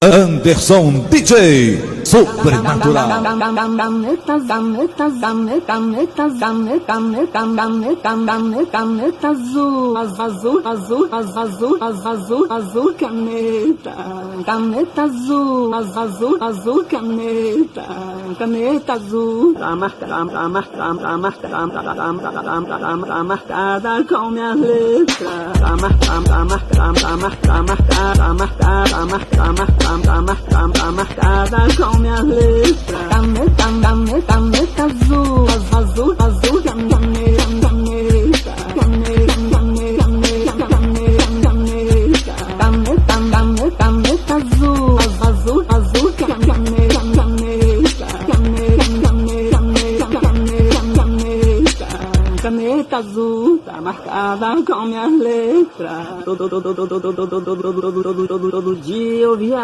Anderson DJ Sobrenatural. Caneta azul, caneta. Caneta azul, caneta azul. Tá marcada com minha letra. Tá marcada com minha letra. Caneta azul, caneta. Caneta azul, caneta azul, tá marcada com minha letra. Todo dia eu viajo.